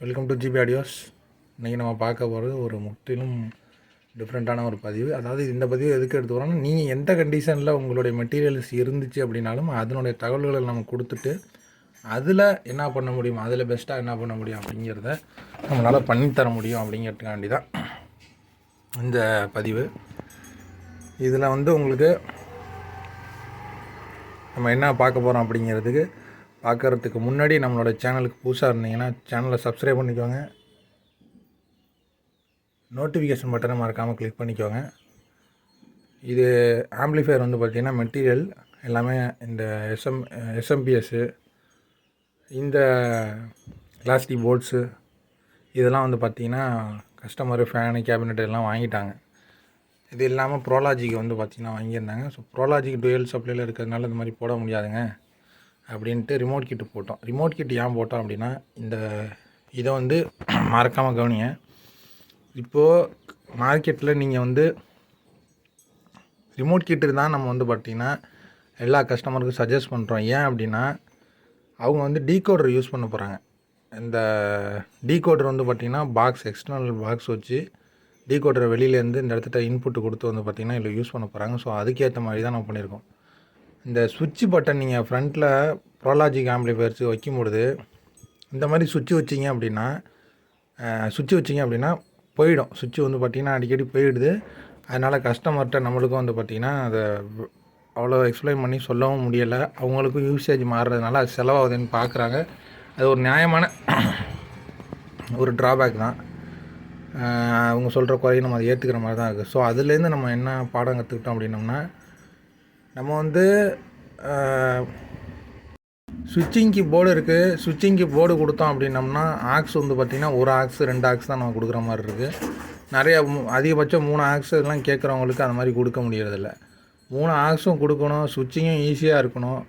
Welcome to GB audios. இன்றைக்கி நம்ம பார்க்க போகிறது ஒரு முற்றிலும் டிஃப்ரெண்ட்டான ஒரு பதிவு. அதாவது இந்த பதிவு எதுக்கு எடுத்துக்கிறோன்னா, நீங்கள் எந்த கண்டிஷனில் உங்களுடைய மெட்டீரியல்ஸ் இருந்துச்சு அப்படின்னாலும் அதனுடைய தகவல்களை நம்ம கொடுத்துட்டு அதில் என்ன பண்ண முடியும், அதில் பெஸ்ட்டாக என்ன பண்ண முடியும் அப்படிங்கிறத நம்மளால் பண்ணித்தர முடியும் அப்படிங்கிறதுக்காண்டி தான் இந்த பதிவு. இதில் உங்களுக்கு நம்ம என்ன பார்க்க போகிறோம் அப்படிங்கிறதுக்கு பார்க்குறதுக்கு முன்னாடி நம்மளோட சேனலுக்கு புதுசாக இருந்தீங்கன்னா சேனலை சப்ஸ்கிரைப் பண்ணிக்கோங்க, நோட்டிஃபிகேஷன் பட்டனை மறக்காமல் கிளிக் பண்ணிக்கோங்க. இது ஆம்ப்ளிஃபையர் பார்த்திங்கன்னா மெட்டீரியல் எல்லாமே இந்த எஸ்எம்பிஎஸ்ஸு, இந்த கிளாஸ் போர்ட்ஸு இதெல்லாம் பார்த்திங்கன்னா கஸ்டமரு ஃபேனு கேபினெட் எல்லாம் வாங்கிட்டாங்க. இது இல்லாமல் ப்ரோலாஜிக்கு பார்த்திங்கன்னா வாங்கியிருந்தாங்க. ஸோ ப்ரோலாஜிக்கு டுவெல் சப்ளையில் இருக்கிறதுனால இந்த மாதிரி போட முடியாதுங்க அப்படின்ட்டு ரிமோட் கிட்டு போட்டோம். ரிமோட் கிட்டு ஏன் போட்டோம் அப்படின்னா, இதை மறக்காமல் கவனிங்க. இப்போது மார்க்கெட்டில் நீங்கள் ரிமோட் கிட்டு தான் நம்ம பார்த்திங்கன்னா எல்லா கஸ்டமருக்கும் சஜஸ்ட் பண்ணுறோம். ஏன் அப்படின்னா, அவங்க டீகோடர் யூஸ் பண்ண போகிறாங்க. இந்த டீகோடர் பார்த்திங்கன்னா எக்ஸ்டர்னல் பாக்ஸ் வச்சு டீகோடரை வெளியிலேருந்து இந்த இடத்துல இன்புட்டு கொடுத்து பார்த்திங்கன்னா இதில் யூஸ் பண்ண போகிறாங்க. ஸோ அதுக்கேற்ற மாதிரி தான் நம்ம பண்ணியிருக்கோம். இந்த சுவிட்ச் பட்டன் நீங்கள் ஃப்ரண்ட்டில் ப்ரோலாஜிக் ஆம்ப்ளிஃபையர்ஸ் வைக்கும்பொழுது இந்த மாதிரி சுவிட்ச் வச்சிங்க அப்படின்னா போயிடும். சுவிட்ச் பார்த்திங்கன்னா அடிக்கடி போயிடுது. அதனால் கஸ்டமர்கிட்ட நம்மளுக்கும் பார்த்திங்கன்னா அதை அவ்வளோ எக்ஸ்பிளைன் பண்ணி சொல்லவும் முடியலை. அவங்களுக்கும் யூசேஜ் மாறுறதுனால அது செலவாகுதுன்னு பார்க்குறாங்க. அது ஒரு நியாயமான ஒரு ட்ராபேக் தான். அவங்க சொல்கிற குறையை நம்ம அதை ஏற்றுக்கிற மாதிரி தான் இருக்குது. ஸோ அதுலேருந்து நம்ம என்ன பாடம் கற்றுக்கிட்டோம் அப்படின்னோம்னா, நம்ம சுவிட்சிங்க்கு போர்டு இருக்குது. சுவிட்சிங்க்கு போர்டு கொடுத்தோம் அப்படின்னோம்னா ஆக்ஸ் பார்த்திங்கன்னா ஒரு ஆக்ஸ் 2 ஆக்ஸ் தான் நம்ம கொடுக்குற மாதிரி இருக்குது. நிறையா அதிகபட்சம் 3 ஆக்ஸ் இதெல்லாம் கேட்குறவங்களுக்கு அந்த மாதிரி கொடுக்க முடியறதில்ல. 3 ஆக்ஸும் கொடுக்கணும், சுவிட்சிங்கும் ஈஸியாக இருக்கணும்.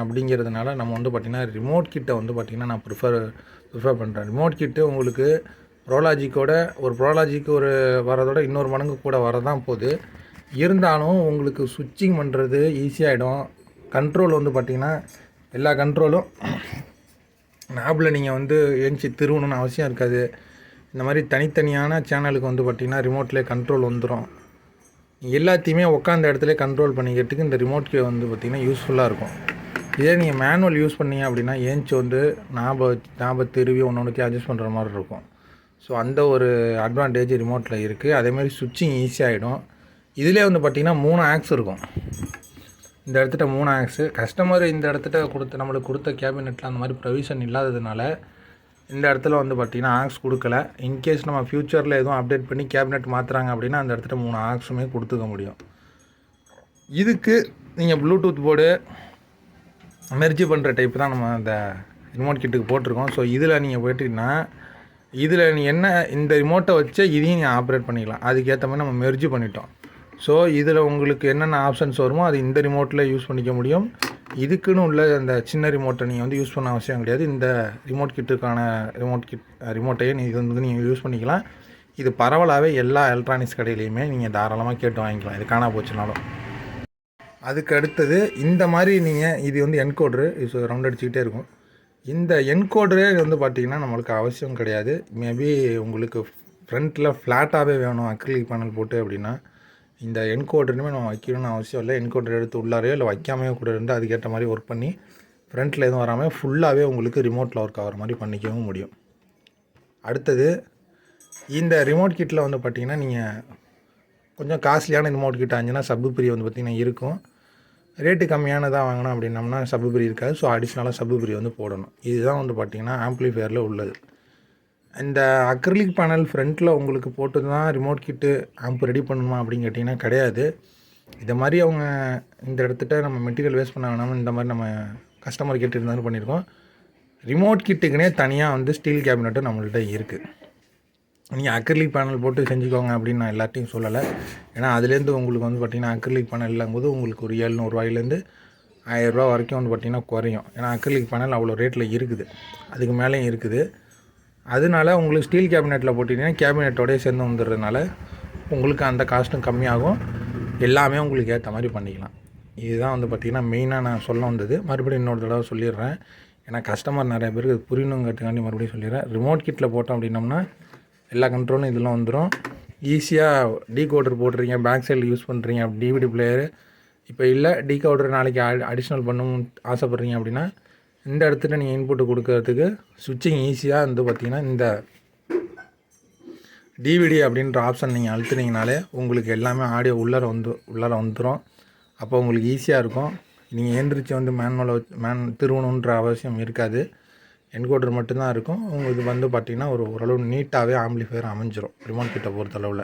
அப்படிங்கிறதுனால நம்ம பார்த்திங்கன்னா ரிமோட் கிட்டை பார்த்திங்கன்னா நான் ப்ரிஃபர் பண்ணுறேன். ரிமோட் கிட்டு உங்களுக்கு ப்ரோலாஜிக்கு ஒரு வரதோட இன்னொரு மடங்கு கூட வரதான் போகுது. இருந்தாலும் உங்களுக்கு சுவிட்சிங் பண்ணுறது ஈஸியாகிடும். கண்ட்ரோல் பார்த்திங்கன்னா எல்லா கண்ட்ரோலும் நாபில் நீங்கள் ஏஞ்சி திருவணும்னு அவசியம் இருக்காது. இந்த மாதிரி தனித்தனியான சேனலுக்கு பார்த்திங்கன்னா ரிமோட்லேயே கண்ட்ரோல் வந்துடும். எல்லாத்தையுமே உட்காந்த இடத்துல கண்ட்ரோல் பண்ணிக்கிறதுக்கு இந்த ரிமோட்க்கு பார்த்திங்கன்னா யூஸ்ஃபுல்லாக இருக்கும். இதே நீங்கள் மேனுவல் யூஸ் பண்ணீங்க அப்படின்னா ஏஞ்சி நாப திருவி ஒன்று அட்ஜஸ்ட் பண்ணுற மாதிரி இருக்கும். ஸோ அந்த ஒரு அட்வான்டேஜ் ரிமோட்டில் இருக்குது. அதேமாதிரி சுவிட்சிங் ஈஸியாகிடும். இதிலே பார்த்திங்கன்னா 3 ஆக்ஸ் இருக்கும். இந்த இடத்துல 3 ஆக்ஸு கஸ்டமர் இந்த இடத்துல நம்மளுக்கு கொடுத்த கேபினெட்டில் அந்த மாதிரி ப்ரொவிஷன் இல்லாததுனால இந்த இடத்துல பார்த்திங்கன்னா ஆக்ஸ் கொடுக்கல. இன்கேஸ் நம்ம ஃப்யூச்சரில் எதுவும் அப்டேட் பண்ணி கேபினெட் மாற்றுறாங்க அப்படின்னா அந்த இடத்துல 3 ஆக்ஸுமே கொடுத்துக்க முடியும். இதுக்கு நீங்கள் ப்ளூடூத் போர்டு மெர்ஜி பண்ணுற டைப் தான் நம்ம அந்த ரிமோட் கிட்டுக்கு போட்டிருக்கோம். ஸோ இதில் நீங்கள் போய்ட்டிங்கன்னா இதில் இந்த ரிமோட்டை வச்சு இதையும் நீங்கள் ஆப்ரேட் பண்ணிக்கலாம். அதுக்கேற்ற மாதிரி நம்ம மெர்ஜி பண்ணிட்டோம். ஸோ இதில் உங்களுக்கு என்னென்ன ஆப்ஷன்ஸ் வருமோ அது இந்த ரிமோட்டில் யூஸ் பண்ணிக்க முடியும். இதுக்குன்னு உள்ள அந்த சின்ன ரிமோட்டை நீங்கள் யூஸ் பண்ண அவசியம் கிடையாது. இந்த ரிமோட் கிட்டுக்கான ரிமோட்டையே நீங்கள் யூஸ் பண்ணிக்கலாம். இது பரவலாகவே எல்லா எலக்ட்ரானிக்ஸ் கடையிலையுமே நீங்கள் தாராளமாக கேட்டு வாங்கிக்கலாம். இது காணா போச்சுனாலும். அதுக்கு அடுத்தது இந்த மாதிரி நீங்கள் இது என்கோட்ரு இது ரவுண்ட் அடிச்சுக்கிட்டே இருக்கும். இந்த என்கோடரே பார்த்திங்கன்னா நம்மளுக்கு அவசியம் கிடையாது. மேபி உங்களுக்கு ஃப்ரண்ட்டில் ஃப்ளாட்டாகவே வேணும் அக்ரிலிக் பேனல் போட்டு அப்படின்னா இந்த என்கோடருமே நம்ம வைக்கணும்னு அவசியம் இல்லை. என்கோடர் எடுத்து உள்ளாரையோ இல்லை வைக்காமையோ கூட இருந்து அதுக்கேற்ற மாதிரி ஒர்க் பண்ணி ஃப்ரண்ட்டில் எதுவும் வராமல் ஃபுல்லாகவே உங்களுக்கு ரிமோட்டில் ஒர்க் ஆகிற மாதிரி பண்ணிக்கவும் முடியும். அடுத்தது இந்த ரிமோட் கிட்டில் பார்த்திங்கன்னா நீங்கள் கொஞ்சம் காஸ்ட்லியான ரிமோட் கிட்ட ஆச்சுன்னா சப்புபிரி பார்த்திங்கன்னா இருக்கும். ரேட்டு கம்மியானதாக வாங்கினோம் அப்படின்னம்னா சப்புபிரி இருக்காது. ஸோ அடிஷ்னலாக சப்புபிரி போடணும். இதுதான் பார்த்திங்கன்னா ஆம்ப்ளிஃபையரில் உள்ளது. இந்த அக்ரிலிக் பேனல் ஃப்ரண்ட்டில் உங்களுக்கு போட்டு தான் ரிமோட் கிட்டு ஆம்ப் ரெடி பண்ணணுமா அப்படின்னு கேட்டிங்கன்னா கிடையாது. இதை மாதிரி அவங்க இந்த இடத்துட்ட நம்ம மெட்டீரியல் வேஸ்ட் பண்ண வேணாமல் இந்த மாதிரி நம்ம கஸ்டமர் கிட்ட இருந்தாலும் பண்ணியிருக்கோம். ரிமோட் கிட்டுக்குனே தனியாக ஸ்டீல் கேபினெட்டும் நம்மள்கிட்ட இருக்குது. நீங்கள் அக்ரிலிக் பேனல் போட்டு செஞ்சுக்கோங்க அப்படின்னு நான் எல்லாத்தையும் சொல்லலை. ஏன்னா அதுலேருந்து உங்களுக்கு பார்த்திங்கன்னா அக்ரிலிக் பேனல் இல்லங்கும்போது உங்களுக்கு ஒரு 700 ரூபாயிலேருந்து 1000 ரூபா வரைக்கும் பார்த்திங்கன்னா குறையும். ஏன்னா அக்ரிலிக் பேனல் அவ்வளோ ரேட்டில் இருக்குது, அதுக்கு மேலேயும் இருக்குது. அதனால உங்களுக்கு ஸ்டீல் கேபினெட்டில் போட்டிங்கன்னா கேபினெட்டோடய சேர்ந்து வந்துடுறதுனால உங்களுக்கு அந்த காஸ்ட்டும் கம்மியாகும். எல்லாமே உங்களுக்கு ஏற்ற மாதிரி பண்ணிக்கலாம். இதுதான் பார்த்திங்கன்னா மெயினாக நான் சொல்ல வந்தது. மறுபடியும் இன்னொரு தடவை சொல்லிடுறேன். ஏன்னா கஸ்டமர் நிறைய பேருக்கு அது புரியணுங்கிறதுக்காண்டி மறுபடியும் சொல்லிடுறேன். ரிமோட் கிட்டில் போட்டோம் அப்படின்னோம்னா எல்லா கண்ட்ரோலும் இதெல்லாம் வந்துடும். ஈஸியாக டீகோடர் போடுறீங்க, பேக் சைடில் யூஸ் பண்ணுறீங்க, டிவிடி பிளேயரு இப்போ இல்லை, டீகோடர் நாளைக்கு அடிஷ்னல் பண்ணணும்னு ஆசைப்பட்றீங்க அப்படின்னா இந்த இடத்துல நீங்கள் இன்புட்டு கொடுக்கறதுக்கு சுவிட்சிங் ஈஸியாக வந்து பார்த்திங்கன்னா இந்த டிவிடி அப்படின்ற ஆப்ஷன் நீங்கள் அழுத்துனீங்கனாலே உங்களுக்கு எல்லாமே ஆடியோ உள்ளார வந்துடும். அப்போ உங்களுக்கு ஈஸியாக இருக்கும். நீங்கள் எழுந்திரிச்சு வந்து திருவணுன்ற அவசியம் இருக்காது. என்கோடர் மட்டும்தான் இருக்கும். உங்களுக்கு வந்து பார்த்திங்கன்னா ஓரளவு நீட்டாகவே ஆம்பிளிஃபையர் அமைஞ்சிரும் ரிமோட் கிட்ட பொறுத்தளவில்.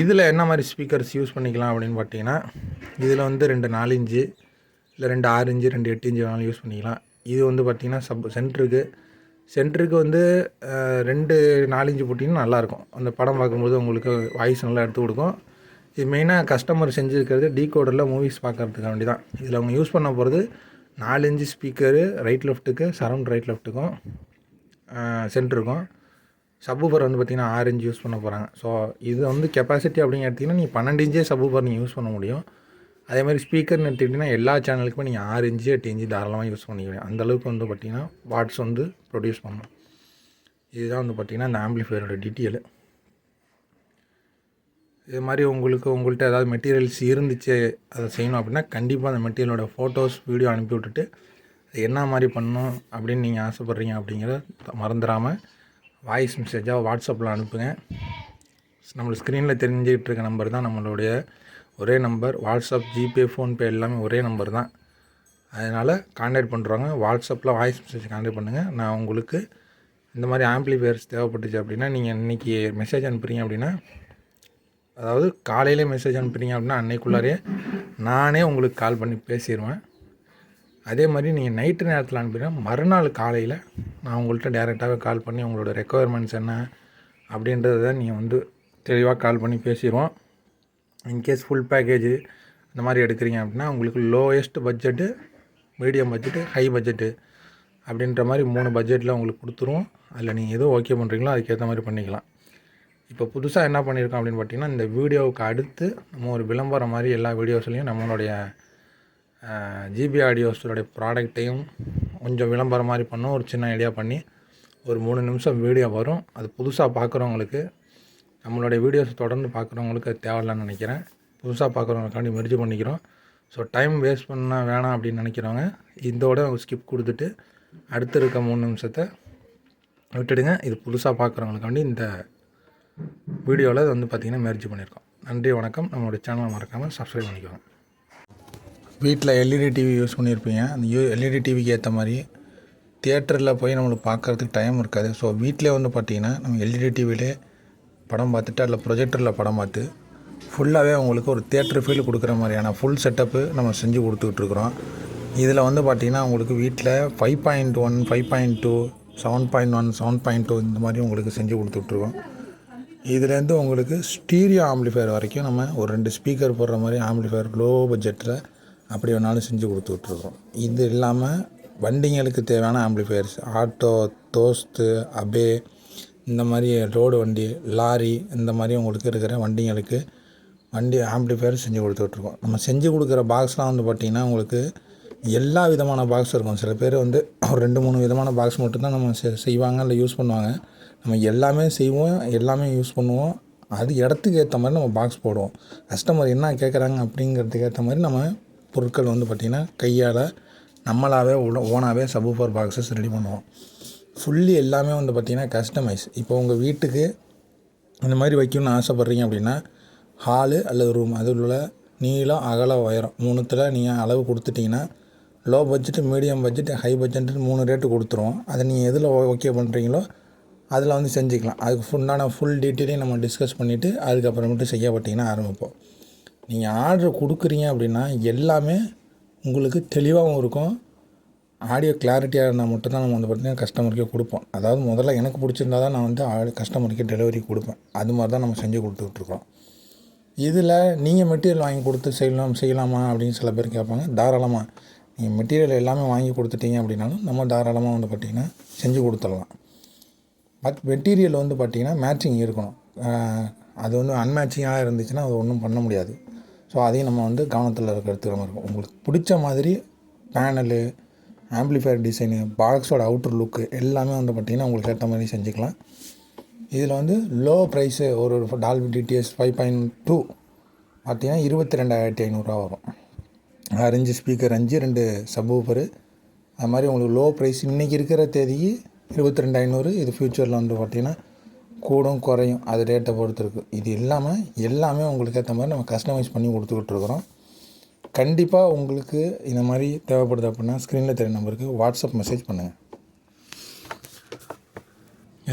இதில் என்ன மாதிரி ஸ்பீக்கர்ஸ் யூஸ் பண்ணிக்கலாம் அப்படின்னு பார்த்தீங்கன்னா, இதில் வந்து 2 4 இன்ச்சு இல்லை 2 6 இன்ச்சு 2 8 இன்ச்சு வேணாலும் யூஸ் பண்ணிக்கலாம். இது வந்து பார்த்திங்கன்னா சென்ட்ருக்கு வந்து 2 4 இன்ச்சு போட்டிங்கன்னா நல்லாயிருக்கும். அந்த படம் பார்க்கும்போது உங்களுக்கு வாய்ஸ் நல்லா எடுத்து கொடுக்கும். இது மெயினாக கஸ்டமர் செஞ்சுருக்கிறது டீகோடரில் மூவிஸ் பார்க்குறதுக்கு வேண்டி தான். இதில் அவங்க யூஸ் பண்ண போகிறது 4 இன்ச்சு ஸ்பீக்கரு ரைட் லெஃப்ட்டுக்கு, சரௌண்ட் ரைட் லெஃப்ட்டுக்கும் சென்டருக்கும். சப்வூஃபர் வந்து பார்த்திங்கன்னா 6 இன்ச் யூஸ் பண்ண போகிறாங்க. ஸோ இது வந்து கெப்பாசிட்டி அப்படின்னு எடுத்திங்கன்னா நீங்கள் 12 இன்ச்சே சப்வூஃபர் நீங்கள் யூஸ் பண்ண முடியும். அதேமாதிரி ஸ்பீக்கர்னு எடுத்துக்கிட்டிங்கன்னா எல்லா சேனலுக்குமே நீங்கள் 6 இன்ச்சு 8 இன்ச்சு தாராளமாக யூஸ் பண்ணிக்கலாம். அந்தளவுக்கு வந்து பார்த்திங்கன்னா வாட்ஸ் வந்து ப்ரொடியூஸ் பண்ணணும். இதுதான் வந்து பார்த்திங்கன்னா இந்த ஆம்பிளிஃபையரோட டீட்டெயிலு. இது மாதிரி உங்கள்கிட்ட ஏதாவது மெட்டீரியல்ஸ் இருந்துச்சு அதை செய்யணும் அப்படின்னா கண்டிப்பாக அந்த மெட்டீரியலோட ஃபோட்டோஸ் வீடியோ அனுப்பி விட்டுட்டு அது என்ன மாதிரி பண்ணணும் அப்படின்னு நீங்கள் ஆசைப்பட்றீங்க அப்படிங்கிறத மறந்துடாமல் வாய்ஸ் மெசேஜாக வாட்ஸ்அப்பில் அனுப்புங்க. நம்மளுக்கு ஸ்க்ரீனில் தெரிஞ்சுக்கிட்டு இருக்க நம்பர் தான் நம்மளுடைய ஒரே நம்பர். வாட்ஸ்அப், ஜிபே, ஃபோன்பே எல்லாமே ஒரே நம்பர் தான். அதனால் கான்டாக்ட் பண்ணுறவங்க வாட்ஸ்அப்பில் வாய்ஸ் மெசேஜ் கான்டாக்ட் பண்ணுங்கள். நான் உங்களுக்கு இந்த மாதிரி ஆம்பிளிஃபையர்ஸ் தேவைப்பட்டுச்சு அப்படின்னா நீங்கள் இன்றைக்கி மெசேஜ் அனுப்புகிறீங்க அப்படின்னா, அதாவது காலையிலே மெசேஜ் அனுப்புகிறீங்க அப்படின்னா அன்னைக்குள்ளாரே நானே உங்களுக்கு கால் பண்ணி பேசிடுவேன். அதே மாதிரி நீங்கள் நைட்டு நேரத்தில் அனுப்பிடுறேன், மறுநாள் காலையில் நான் உங்கள்கிட்ட டேரெக்டாகவே கால் பண்ணி உங்களோட ரெக்குயர்மெண்ட்ஸ் என்ன அப்படின்றத நீங்கள் வந்து தெளிவாக கால் பண்ணி பேசிடுவோம். இன்கேஸ் ஃபுல் பேக்கேஜு இந்த மாதிரி எடுக்கிறீங்க அப்படின்னா உங்களுக்கு lowest budget, medium budget, high budget அப்படின்ற மாதிரி 3 பட்ஜெட்டில் உங்களுக்கு கொடுத்துருவோம். அதில் நீங்கள் எதுவும் ஓகே பண்ணுறீங்களோ அதுக்கேற்ற மாதிரி பண்ணிக்கலாம். இப்போ புதுசாக என்ன பண்ணியிருக்கோம் அப்படின்னு பார்த்தீங்கன்னா, இந்த வீடியோவுக்கு அடுத்து நம்ம ஒரு விளம்பரம் மாதிரி எல்லா வீடியோஸ்லையும் நம்மளுடைய ஜிபி ஆடியோஸோடைய ப்ராடக்டையும் கொஞ்சம் விளம்பரம் மாதிரி பண்ணோம். ஒரு சின்ன ஐடியா பண்ணி ஒரு 3 நிமிஷம் வீடியோ வரும். அது புதுசாக பார்க்குறவங்களுக்கு, நம்மளுடைய வீடியோஸ் தொடர்ந்து பார்க்குறவங்களுக்கு அது தேவையில்லைன்னு நினைக்கிறேன். புதுசாக பார்க்குறவங்களுக்காண்டி மெர்ஜ் பண்ணிக்கிறோம். ஸோ டைம் வேஸ்ட் பண்ண வேணாம் அப்படின்னு நினைக்கிறவங்க இதோட ஸ்கிப் கொடுத்துட்டு அடுத்து இருக்க 3 நிமிஷத்தை விட்டுடுங்க. இது புதுசாக பார்க்குறவங்களுக்காண்டி இந்த வீடியோவில் வந்து பார்த்திங்கன்னா மெர்ஜ் பண்ணியிருக்கோம். நன்றி, வணக்கம். நம்மளுடைய சேனலை மறக்காமல் சப்ஸ்கிரைப் பண்ணிக்கோங்க. வீட்டில் எல்இடி டிவி யூஸ் பண்ணியிருப்பீங்க. அந்த எல்இடி டிவிக்கு ஏற்ற மாதிரி தியேட்டரில் போய் நம்மளுக்கு பார்க்குறதுக்கு டைம் இருக்காது. ஸோ வீட்டிலே வந்து பார்த்திங்கன்னா நம்ம எல்இடி டிவிலே படம் பார்த்துட்டு அதில் ப்ரொஜெக்டரில் படம் பார்த்து ஃபுல்லாகவே உங்களுக்கு ஒரு தியேட்டர் ஃபீல் கொடுக்குற மாதிரியான ஃபுல் செட்டப்பு நம்ம செஞ்சு கொடுத்துட்ருக்குறோம். இதில் வந்து பார்த்திங்கன்னா உங்களுக்கு வீட்டில் 5.1, 5.2, 7.1, 7.2 இந்த மாதிரி உங்களுக்கு செஞ்சு கொடுத்துட்ருக்கோம். இதுலேருந்து உங்களுக்கு ஸ்டீரியோ ஆம்பிளிஃபையர் வரைக்கும் நம்ம ஒரு 2 ஸ்பீக்கர் போடுற மாதிரி ஆம்பிளிஃபையர் லோ பட்ஜெட்டில் அப்படி வேணாலும் செஞ்சு கொடுத்துட்ருக்கோம். இது இல்லாமல் வண்டிங்களுக்கு தேவையான ஆம்பிளிஃபையர்ஸ், ஆட்டோ, தோஸ்து, அபே இந்த மாதிரி ரோடு வண்டி, லாரி இந்த மாதிரி உங்களுக்கு இருக்கிற வண்டிங்களுக்கு வண்டி ஆம்பிளிஃபையர் செஞ்சு கொடுத்துட்ருக்கோம். நம்ம செஞ்சு கொடுக்குற பாக்ஸ்லாம் வந்து பார்த்திங்கன்னா உங்களுக்கு எல்லா விதமான பாக்ஸ் இருக்கும். சில பேர் வந்து ஒரு 2-3 விதமான பாக்ஸ் மட்டும்தான் நம்ம செய்வாங்க இல்லை யூஸ் பண்ணுவாங்க. நம்ம எல்லாமே செய்வோம், எல்லாமே யூஸ் பண்ணுவோம். அது இடத்துக்கு ஏற்ற மாதிரி நம்ம பாக்ஸ் போடுவோம். கஸ்டமர் என்ன கேட்குறாங்க அப்படிங்கிறதுக்கு ஏற்ற மாதிரி நம்ம பொருட்கள் வந்து பார்த்திங்கன்னா கையால் நம்மளாகவே ஓனாகவே சப்வூஃபர் பாக்ஸஸ் ரெடி பண்ணுவோம். ஃபுல்லி எல்லாமே வந்து பார்த்திங்கன்னா கஸ்டமைஸ். இப்போ உங்கள் வீட்டுக்கு இந்த மாதிரி வைக்கணும்னு ஆசைப்பட்றீங்க அப்படின்னா ஹாலு அல்லது ரூம் அதில் உள்ள நீளம், அகலம், உயரம் 3த்தில் நீங்கள் அளவு கொடுத்துட்டிங்கன்னா low budget, medium budget, high budget 3 rate கொடுத்துருவோம். அதை நீங்கள் எதில் ஓகே பண்ணுறீங்களோ அதில் வந்து செஞ்சுக்கலாம். அதுக்கு ஃபுல் டீட்டெயிலையும் நம்ம டிஸ்கஸ் பண்ணிவிட்டு அதுக்கப்புறமேட்டு செய்யப்பட்டிங்கன்னா ஆரம்பிப்போம். நீங்கள் ஆர்டர் கொடுக்குறீங்க அப்படின்னா எல்லாமே உங்களுக்கு தெளிவாகவும் இருக்கும். ஆடியோ கிளாரிட்டியாக இருந்தால் மட்டும்தான் நம்ம வந்து பார்த்திங்கன்னா கஸ்டமருக்கே கொடுப்போம். அதாவது முதல்ல எனக்கு பிடிச்சிருந்தா தான் நான் வந்து கஸ்டமருக்கு டெலிவரி கொடுப்பேன். அது மாதிரி தான் நம்ம செஞ்சு கொடுத்துட்ருக்கோம். இதில் நீங்கள் மெட்டீரியல் வாங்கி கொடுத்து செய்யலாமா அப்படின்னு சில பேர் கேட்பாங்க. தாராளமாக நீங்கள் மெட்டீரியல் எல்லாமே வாங்கி கொடுத்துட்டீங்க அப்படின்னாலும் நம்ம தாராளமாக வந்து பார்த்திங்கன்னா செஞ்சு கொடுத்துடலாம். பட் மெட்டீரியல் வந்து பார்த்திங்கன்னா மேட்சிங் இருக்கணும். அது வந்து அன்மேட்சிங்காக இருந்துச்சுன்னா அது ஒன்றும் பண்ண முடியாது. ஸோ அதையும் நம்ம வந்து கவனத்தில் எடுத்துக்கிற மாதிரி இருக்கும். உங்களுக்கு பிடிச்ச மாதிரி பேனலு, ஆம்ப்ளிஃபையர் டிசைனு, பாக்ஸோட அவுட்டர் லுக்கு எல்லாமே வந்து பார்த்திங்கன்னா உங்களுக்கு ஏற்ற மாதிரி செஞ்சுக்கலாம். இதில் வந்து லோ ப்ரைஸு ஒரு டால்பி டிடிஎஸ் 5.2 பார்த்திங்கன்னா 22,500 வரும். 5 ஸ்பீக்கர் 2 சப்வூஃபரு. அது மாதிரி உங்களுக்கு லோ ப்ரைஸ் இன்றைக்கி இருக்கிற தேதிக்கு 22,500. இது ஃப்யூச்சரில் வந்து பார்த்திங்கன்னா கூடும் குறையும், அது ரேட்டை பொறுத்து இருக்குது. இது இல்லாமல் எல்லாமே உங்களுக்கு ஏற்ற மாதிரி நம்ம கஸ்டமைஸ் பண்ணி கொடுத்துக்கிட்ருக்குறோம். கண்டிப்பாக உங்களுக்கு இந்த மாதிரி தேவைப்படுது அப்படின்னா ஸ்க்ரீனில் தெரிய நம்பருக்கு வாட்ஸ்அப் மெசேஜ் பண்ணுங்கள்.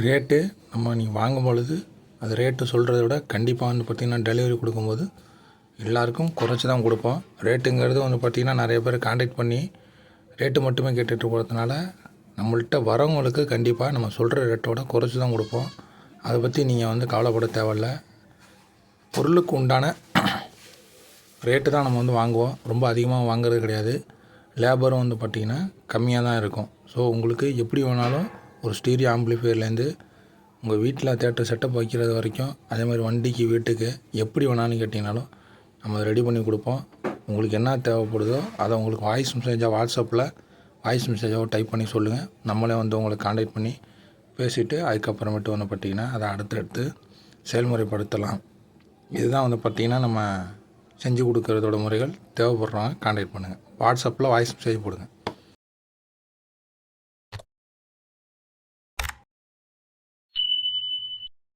ரேட்டு நம்ம நீங்கள் வாங்கும் பொழுது அது ரேட்டு சொல்கிறத விட கண்டிப்பாக வந்து பார்த்திங்கன்னா டெலிவரி கொடுக்கும்போது எல்லாேருக்கும் குறைச்சி தான் கொடுப்போம். ரேட்டுங்கிறது வந்து பார்த்திங்கன்னா நிறைய பேர் கான்டாக்ட் பண்ணி ரேட்டு மட்டுமே கேட்டுட்டு போகிறதுனால நம்மள்கிட்ட வரவங்களுக்கு கண்டிப்பாக நம்ம சொல்கிற ரேட்டோட குறைச்சி தான் கொடுப்போம். அதை பற்றி நீங்கள் வந்து கவலைப்பட தேவையில்ல. பொருளுக்கு உண்டான ரேட்டு தான் நம்ம வந்து வாங்குவோம். ரொம்ப அதிகமாக வாங்குறது கிடையாது. லேபரும் வந்து பார்த்திங்கன்னா கம்மியாக தான் இருக்கும். ஸோ உங்களுக்கு எப்படி வேணாலும் ஒரு ஸ்டீரியோ ஆம்பிளிஃபையர்லேருந்து உங்கள் வீட்டில் தேட்டர் செட்டப் வைக்கிறது வரைக்கும், அதே மாதிரி வண்டிக்கு வீட்டுக்கு எப்படி வேணாலும் கேட்டிங்கனாலும் நம்ம ரெடி பண்ணி கொடுப்போம். உங்களுக்கு என்ன தேவைப்படுதோ அதை உங்களுக்கு வாய்ஸ் மெசேஜாக வாட்ஸ்அப்பில் வாய்ஸ் மெசேஜாக டைப் பண்ணி சொல்லுங்கள். நம்மளே வந்து உங்களுக்கு கான்டாக்ட் பண்ணி பேசிவிட்டு அதுக்கப்புறமேட்டு வந்து பார்த்திங்கன்னா அதை அடுத்தடுத்து செயல்முறைப்படுத்தலாம். இதுதான் வந்து பார்த்திங்கன்னா நம்ம செஞ்சு கொடுக்குறதோட முறைகள். தேவைப்படுறவங்க கான்டாக்ட் பண்ணுங்கள். வாட்ஸ்அப்பில் வாய்ஸ் மெசேஜ் போடுங்க.